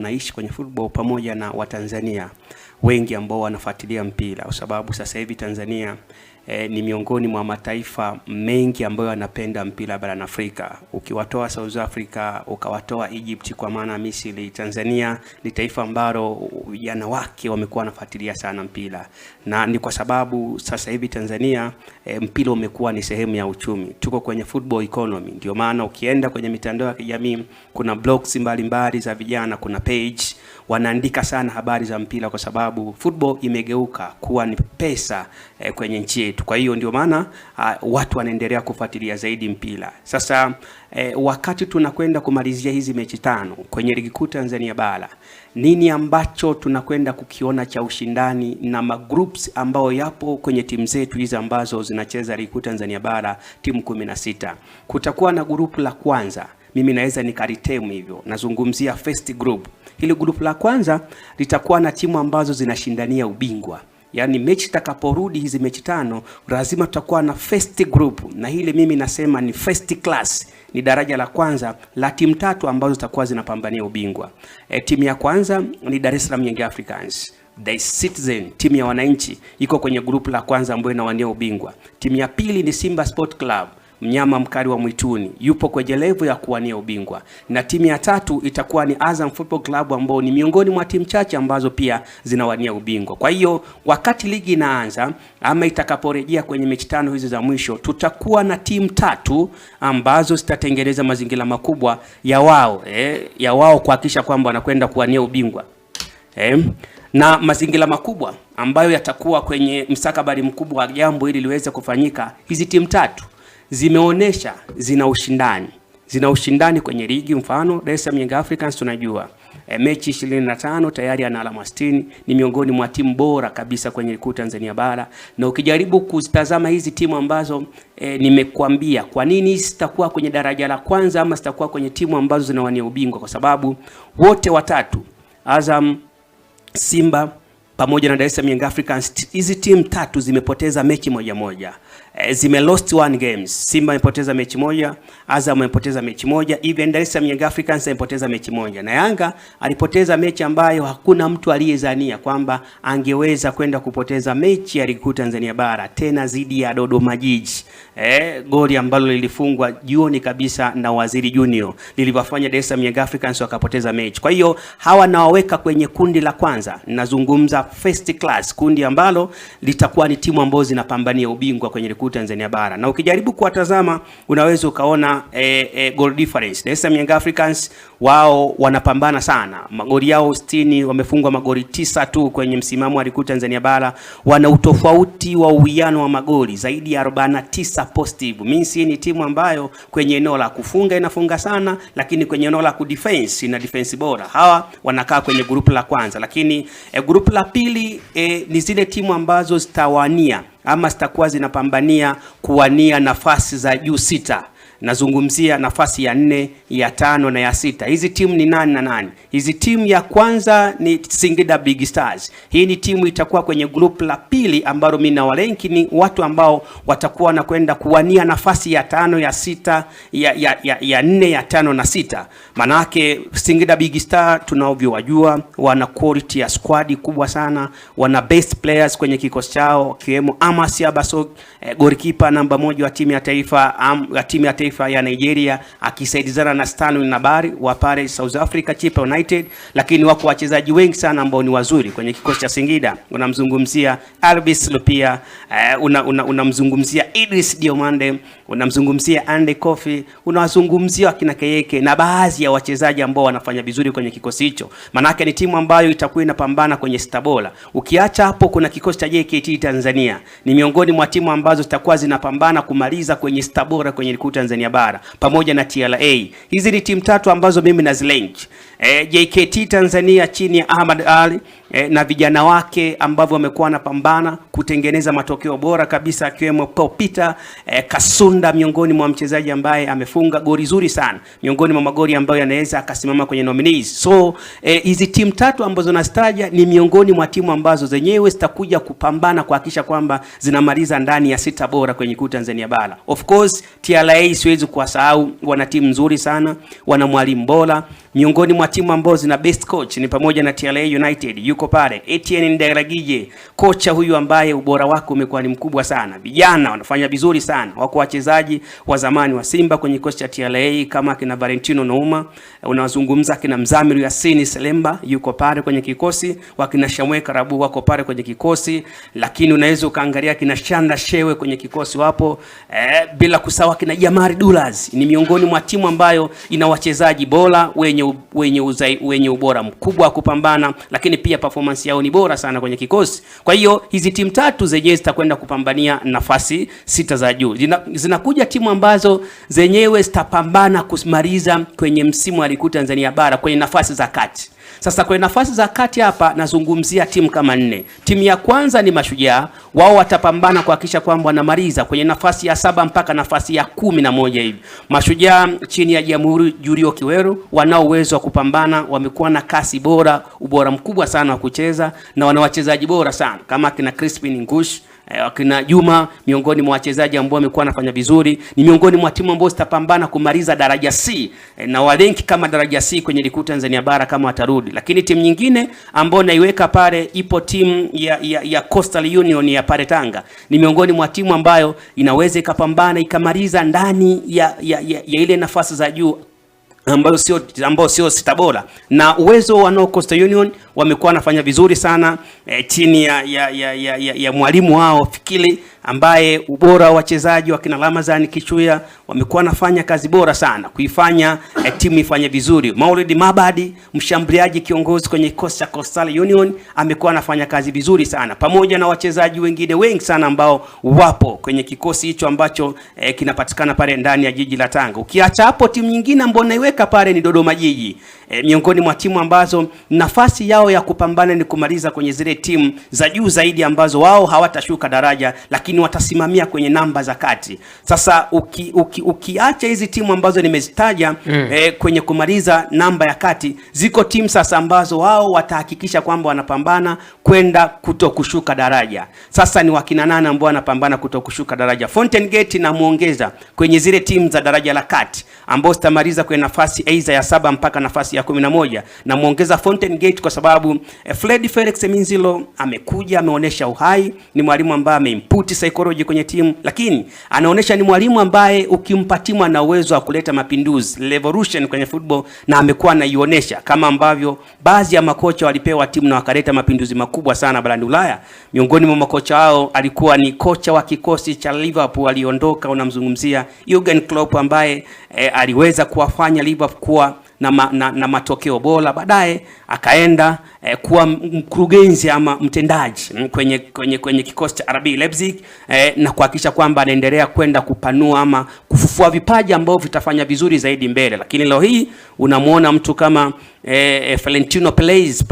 naishi kwenye football pamoja na Watanzania wengi ambao wanafuatilia mpira, kwa sababu sasa hivi Tanzania ni miongoni mwa mataifa mengi ambayo yanapenda mpira barani Afrika. Ukiwatoa South Africa, ukawatoa Egypt kwa maana Misri, Tanzania ni taifa ambalo vijana wake wamekuwa wanafuatilia sana mpira. Na ni kwa sababu sasa hivi Tanzania mpira umekuwa ni sehemu ya uchumi. Tuko kwenye football economy. Ndio maana ukienda kwenye mitandao ya kijamii kuna blogs mbalimbali za vijana, kuna page wanaandika sana habari za mpira, kwa sababu football imegeuka kuwa ni pesa kwenye nchi yetu. Kwa hiyo ndio maana watu wanaendelea kufuatilia zaidi mpira. Sasa wakati tunakwenda kumalizia hizi mechi 5 kwenye ligi kuu Tanzania bara, nini ambacho tunakwenda kukiona cha ushindani na magroups ambao yapo kwenye timu zetu hizi ambazo zinacheza ligi kuu Tanzania bara, timu 16. Kutakuwa na grupu la kwanza, mimi naweza nikaritemu hivyo, nazungumzia first group. Hili group la kwanza litakuwa na timu ambazo zinashindania ubingwa. Yaani mechi takaporudi hizi mechi 5 lazima tutakuwa na first group, na hili mimi nasema ni first class, ni daraja la kwanza la timu 3 ambazo zitakuwa zinapambania ubingwa. Timu ya kwanza ni Dar es Salaam Young Africans, The Citizen, timu ya wananchi, iko kwenye group la kwanza ambayo inawania ubingwa. Timu ya pili ni Simba Sport Club, mnyama mkali wa mwituni, yupo kwenye level ya kuwania ubingwa. Na timu ya 3 itakuwa ni Azam Football Club, ambao ni miongoni mwa timu chache ambazo pia zinawania ubingwa. Kwa hiyo wakati ligi inaanza ama itakaporejea kwenye mechi 5 hizi za mwisho, tutakuwa na timu 3 ambazo zitatengeneza mazingira makubwa ya wao kuhakikisha kwamba wanakwenda kuwania ubingwa. Na mazingira makubwa ambayo yatakuwa kwenye mstakabali mkubwa wa jambo hili liweze kufanyika. Hizi timu 3 zimeonesha zina ushindani kwenye ligi. Mfano Dar es Salaam Young Africans tunajua mechi 25 tayari ana alama 60, ni miongoni mwa timu bora kabisa kwenye ligi Tanzania bara. Na ukijaribu kuzitazama hizi timu ambazo nimekuambia kwa nini zitakuwa kwenye daraja la kwanza ama zitakuwa kwenye timu ambazo zinawania ubingwa, kwa sababu wote watatu, Azam, Simba pamoja na Dar es Salaam Young Africans, hizi timu 3 zimepoteza mechi moja. Zime lost 1 games. Simba imepoteza mechi moja, Azam imepoteza mechi moja, even Dar es Salaam Young Africans imepoteza mechi moja. Na Yanga alipoteza mechi ambayo hakuna mtu aliyezania kwamba angeweza kwenda kupoteza mechi ya ligi kuu Tanzania bara, tena zidi ya Dodoma Jiji. Goli ambalo lilifungwa jioni kabisa na Waziri Junior liliwafanya Dar es Salaam Young Africans wakapoteza mechi. Kwa hiyo hawa nawaweka kwenye kundi la kwanza. Nazungumza first class, kundi ambalo litakuwa ni timu ambazo zinapambania ubingwa kwenye ligi kuu Tanzania bara. Na ukijaribu kuwatazama unaweza ukaona goal difference. Dar es Salaam Young Africans wao wanapambana sana. Magoli yao 60, wamefungwa magoli 9 tu kwenye msimamo wa ligi kuu Tanzania bara. Wana utofauti wa uwiano wa magoli zaidi ya 49 positive. Means ni timu ambayo kwenye eneo la kufunga inafunga sana, lakini kwenye eneo la kudefense ina defense bora. Hawa wanakaa kwenye grupu la kwanza, lakini grupu la pili ni zile timu ambazo zitawania ama zitakuwa zinapambania kuwania nafasi za juu 6. Nazungumzia nafasi ya 4, ya 5 na ya 6. Hizi timu ni nani na nani? Hizi timu ya kwanza ni Singida Big Stars. Hii ni timu itakuwa kwenye group la pili ambalo mimi na walenki ni watu ambao watakuwa na kwenda kuwania nafasi ya 5, ya 6, ya 4, ya 5 na 6. Manake Singida Big Star tunavyowajua wana quality ya squad kubwa sana, wana best players kwenye kikosi chao, kiwemo Amasi Abaso, goalkeeper namba 1 wa timu ya taifa ya Nigeria, akisaidizana na Stanley Nabari wa pale South Africa Chipa United. Lakini wako wachezaji wengi sana ambao ni wazuri kwenye kikosi cha Singida. Unamzungumzia Albis Lupia, unamzungumzia Idris Diomande, unamzungumzia Andy Kofi, unawazungumzia akina Kayeke na baadhi ya wachezaji ambao wanafanya vizuri kwenye kikosi hicho. Manake ni timu ambayo itakuwa inapambana kwenye stabola. Ukiacha hapo kuna kikosi cha JKT Tanzania, ni miongoni mwa timu ambazo zitakuwa zinapambana kumaliza kwenye stabola kwenye ligi Tanzania bara pamoja na TRA. Hizi ni timu 3 ambazo mimi nazilink. JKT Tanzania chini ya Ahmad Ali, na vijana wake ambao wamekuwa wanapambana kutengeneza matokeo bora kabisa, akiwemo Paul Peter Kasunda, miongoni mwa mchezaji ambaye amefunga goli zuri sana, miongoni mwa magoli ambayo yanaweza akasimama kwenye nominees. So hizi timu tatu ambazo nastaja ni miongoni mwa timu ambazo zenyewe zitakuja kupambana kuhakikisha kwamba zinamaliza ndani ya 6 bora kwenye kuu Tanzania bara. Of course TRA siwezi kuwasahau, wana timu nzuri sana, wana mwalimu bora. Miongoni mwa timu ambazo zina best coach ni pamoja na TRA United, yuko pale Etienne Nderagije, kocha huyu ambaye ubora wake umekuwa ni mkubwa sana. Vijana wanafanya vizuri sana, wako wachezaji wa zamani wa Simba kwenye kikosi cha TRA kama kina Valentino Nouma, unawazungumza kina Mzamiru Yasini Selemba yuko pale kwenye kikosi, wakina Shamwe Karabu wako pale kwenye kikosi, lakini unaweza ukaangalia kina Shanda Shewe kwenye kikosi wapo, bila kusahau kina Jamari Dulas. Ni miongoni mwa timu ambayo ina wachezaji bora wenye ubora mkubwa wa kupambana, lakini pia performance yao ni bora sana kwenye kikosi. Kwa hiyo hizi timu tatu zenyewe zitakwenda kupambania nafasi 6 za juu. Zinakuja timu ambazo zenyewe zitapambana kumaliza kwenye msimu wa ligi kuu Tanzania bara kwenye nafasi za kati. Sasa kwenye nafasi za kati hapa nazungumzia timu kama 4. Timu ya kwanza ni Mashujaa, wao watapambana kuhakikisha kwamba wanamaliza kwenye nafasi ya 7 mpaka nafasi ya 11 hivi. Mashujaa chini ya Jamhuri Julio Kiweru wanao uwezo wa kupambana, wamekuwa na kasi bora, ubora mkubwa sana wa kucheza, na wana wachezaji bora sana kama kina Crispin Ngush, wakina Juma, miongoni mwa wachezaji ambao wamekuwa wanafanya vizuri. Ni miongoni mwa timu ambazo zitapambana kumaliza daraja C, na walenki kama daraja C kwenye ligi kuu Tanzania bara kama watarudi. Lakini timu nyingine ambayo naiweka pale, ipo timu ya Coastal Union ya pale Tanga. Ni miongoni mwa timu ambayo inaweza ikapambana ikamaliza ndani ya ile nafasi za juu ambao sio 6 bora, na uwezo wa Coastal Union wamekuwa wanafanya vizuri sana chini ya mwalimu wao Fikiri, ambaye ubora wa wachezaji wa kina Ramazani Kichuya wamekuwa wanafanya kazi bora sana kuifanya timu ifanye vizuri. Maulid Mabadi, mshambuliaji kiongozi kwenye kikosi cha Coastal Union, amekuwa anafanya kazi vizuri sana, pamoja na wachezaji wengine wengi sana ambao wapo kwenye kikosi hicho ambacho kinapatikana pale ndani ya jiji la Tanga. Ukiacha hapo, timu nyingine ambayo naiweka pale ni Dodoma Jiji, miongoni mwa timu ambazo nafasi yao ya kupambana ni kumaliza kwenye zile timu za juu zaidi ambazo wao hawatashuka daraja, lakini watasimamia kwenye namba za kati. Sasa ukiacha hizi timu ambazo nimezitaja kwenye kumaliza namba ya kati, ziko timu sasa ambazo wao watahakikisha kwamba wanapambana kwenda kutokushuka daraja. Sasa ni wakina nane ambao wanapambana kutokushuka daraja. Fountain Gate na muongeza kwenye zile timu za daraja la kati ambao zitamaliza kwenye nafasi aidha ya 7 mpaka nafasi ya 11, na muongeza Fountain Gate kwa sababu Fred Felix Minzilo amekuja, ameonesha uhai, ni mwalimu ambaye ameinput psychology kwenye timu, lakini anaonesha ni mwalimu ambaye ukimpa timu ana uwezo wa kuleta mapinduzi, revolution kwenye football, na amekuwa anaionesha kama ambavyo baadhi ya makocha walipewa timu na wakaleta mapinduzi makubwa sana barani Ulaya. Miongoni mwa makocha hao alikuwa ni kocha wa kikosi cha Liverpool aliondoka, unamzungumzia Jurgen Klopp, ambaye aliweza kuwafanya Liverpool kuwa na matokeo bora, baadaye akaenda kuwa mkurugenzi ama mtendaji kwenye kikosi cha RB Leipzig, na kuhakikisha kwamba anaendelea kwenda kupanua ama kufufua vipaji ambao vitafanya vizuri zaidi mbele. Lakini leo hii unamuona mtu kama Florentino Perez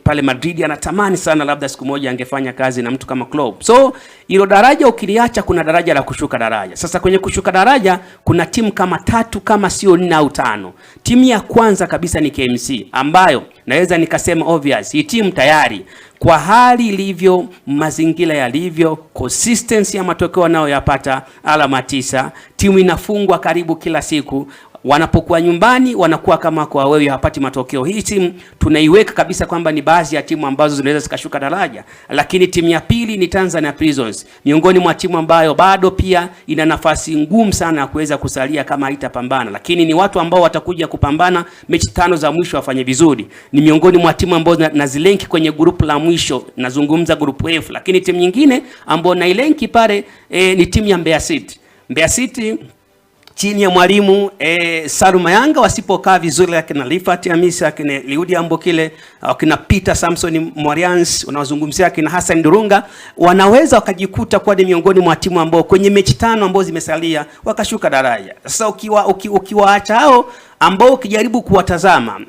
pale Madrid, anatamani sana labda siku moja angefanya kazi na mtu kama Klopp. So hilo daraja ukiliacha, kuna daraja la kushuka daraja. Sasa kwenye kushuka daraja kuna timu kama 3 kama sio 4 au 5. Timu ya kwanza kabisa ni KMC, ambayo naweza nikasema obvious hii timu tayari kwa hali ilivyo, mazingira yalivyo, consistency ya matokeo nao yapata alama 9, timu inafungwa karibu kila siku, wanapokuwa nyumbani wanakuwa kama kwa wewe hapati matokeo. Hii timu tunaiweka kabisa kwamba ni baadhi ya timu ambazo zinaweza zikashuka daraja. Lakini timu ya pili ni Tanzania Prisons, miongoni mwa timu ambayo bado pia ina nafasi ngumu sana ya kuweza kusalia kama haitapambana, lakini ni watu ambao watakuja kupambana mechi 5 za mwisho wafanye vizuri. Ni miongoni mwa timu ambazo nazilenki kwenye grupu la mwisho, nazungumza grupu F. Lakini timu nyingine ambayo nailenki pale ni timu ya Mbeya City. Mbeya City chini ya mwalimu Saluma Yanga wasipokaa vizuri, lakini Rifat Hamisa, akina Liudi Ambokile, akina Peter Samson Mwarians, unawazungumzia akina Hassan Durunga, wanaweza wakajikuta kwa ni miongoni mwa timu ambao kwenye mechi 5 ambazo zimesalia wakashuka daraja. Sasa ukiwaacha hao ambao ukijaribu kuwatazama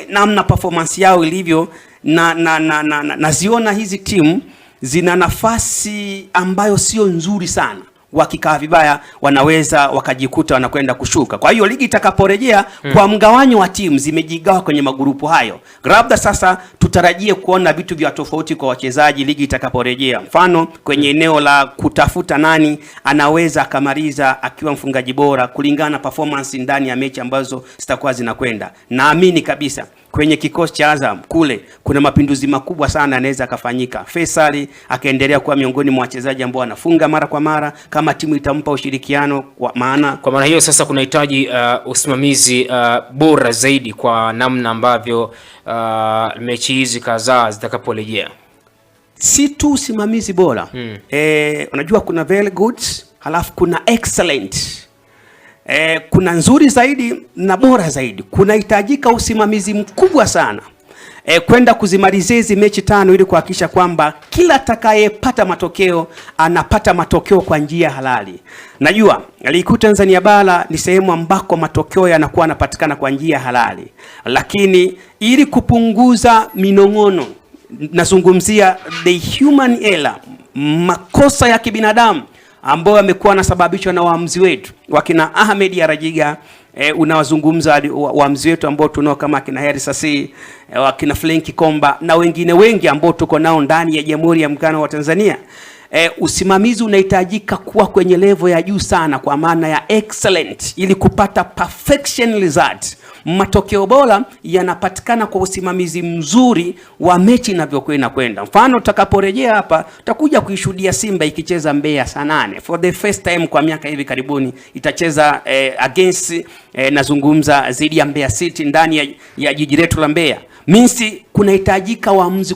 namna performance yao ilivyo, naziona hizi timu zina nafasi ambayo sio nzuri sana. Wakikaa vibaya wanaweza wakajikuta wanakwenda kushuka. Kwa hiyo ligi itakaporejea kwa mgawanyo wa timu zimejigawa kwenye magrupu hayo, labda sasa tutarajie kuona vitu vya tofauti kwa wachezaji ligi itakaporejea. Mfano kwenye eneo la kutafuta nani anaweza akamaliza akiwa mfungaji bora kulingana na performance ndani ya mechi ambazo zitakuwa zinakwenda. Naamini kabisa kwenye kikosi cha Azam kule kuna mapinduzi makubwa sana yanaweza kafanyika. Faisal akaendelea kuwa miongoni mwa wachezaji ambao wanafunga mara kwa mara kama timu itampa ushirikiano. Kwa maana hiyo sasa kunahitaji usimamizi bora zaidi kwa namna ambavyo mechi hizi kadhaa zitakaporejea. Si tu usimamizi bora. Unajua kuna very good, halafu kuna excellent. Kuna nzuri zaidi na bora zaidi. Kunahitajika usimamizi mkubwa sana kwenda kuzimalizia hizi mechi 5 ili kuhakikisha kwamba kila atakayepata matokeo anapata matokeo kwa njia halali. Najua ligi kuu Tanzania bara ni sehemu ambako matokeo yanakuwa yanapatikana kwa njia halali, lakini ili kupunguza minong'ono, nazungumzia the human error, makosa ya kibinadamu ambao yamekuwa yanasababishwa na waamuzi wetu wakina Ahmed Yarajiga, unawazungumza waamuzi wetu ambao tunao kama kina Heri Sasi, wakina Flenki Komba na wengine wengi ambao tuko nao ndani ya Jamhuri ya Muungano wa Tanzania. Usimamizi unahitajika kuwa kwenye level ya juu sana, kwa maana ya excellent, ili kupata perfection result. Matokeo bora yanapatikana kwa usimamizi mzuri wa mechi inavyokuwa inakwenda. Mfano tutakaporejea hapa tutakuja kuishuhudia Simba ikicheza Mbeya saa 8 for the first time kwa miaka hivi karibuni. Itacheza against nazungumza dhidi ya Mbeya City ndani ya jiji letu la Mbeya. Minsi kunahitajika waamuzi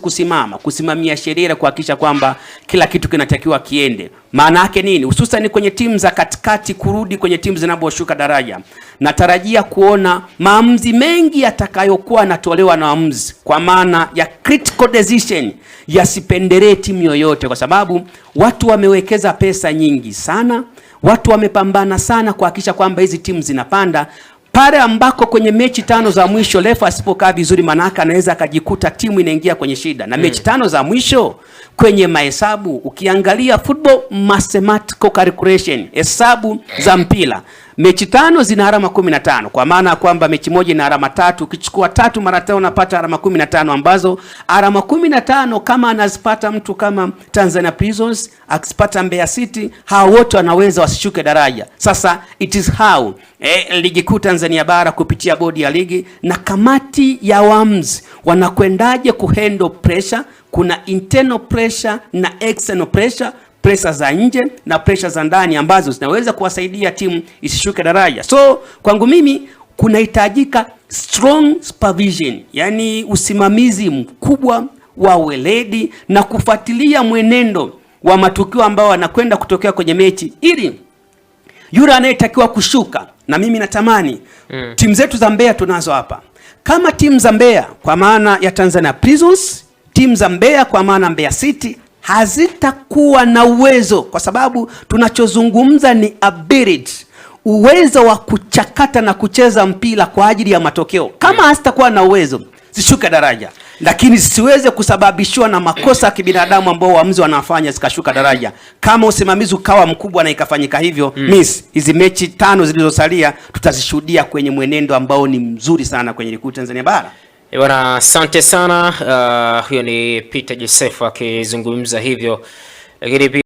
kusimamia sheria kuhakikisha kwamba kila kitu kinatakiwa kiende. Maana yake nini? Hususan kwenye timu za katikati kurudi kwenye timu zinazoshuka daraja. Natarajia kuona maamuzi mengi yatakayokuwa yanatolewa na waamuzi kwa maana ya critical decision, yasipendelee timu yoyote, kwa sababu watu wamewekeza pesa nyingi sana, watu wamepambana sana kuhakikisha kwamba hizi timu zinapanda. Pale ambako kwenye mechi 5 za mwisho refa asipokaa vizuri, manaka anaweza akajikuta timu inaingia kwenye shida. Na mechi 5 za mwisho kwenye mahesabu, ukiangalia football mathematical calculation, hesabu za mpira, mechi 5 zina alama 15, kwa maana kwamba mechi moja ina alama 3. Ukichukua 3 mara 5 unapata alama 15, ambazo alama 15 kama anazipata mtu kama Tanzania Prisons, akipata Mbeya City, hao wote wanaweza wasishuke daraja. Sasa it is how ligi kuu Tanzania bara kupitia bodi ya ligi na kamati ya waamuzi wanakwendaje kuhandle pressure. Kuna internal pressure na external pressure, pressure za nje na pressure za ndani ambazo zinaweza kuwasaidia timu isishuke daraja. So kwangu mimi kunahitajika strong supervision, yani usimamizi mkubwa wa weledi na kufuatilia mwenendo wa matukio ambao wanakwenda kutokea kwenye mechi, ili yule anayetakiwa kushuka. Na mimi natamani timu zetu za Mbeya tunazo hapa, kama timu za Mbeya kwa maana ya Tanzania Prisons, timu za Mbeya kwa maana Mbeya City hazitakuwa na uwezo, kwa sababu tunachozungumza ni ability, uwezo wa kuchakata na kucheza mpira kwa ajili ya matokeo. Kama hazitakuwa na uwezo, zishuke daraja, lakini siweze kusababishwa na makosa ya kibinadamu ambao waamuzi wanafanya zikashuka daraja. Kama usimamizi ukawa mkubwa na ikafanyika hivyo, hizi mechi 5 zilizosalia tutazishuhudia kwenye mwenendo ambao ni mzuri sana kwenye ligi kuu Tanzania bara. Bwana, asante sana. Huyo ni Peter Joseph akizungumza hivyo, lakini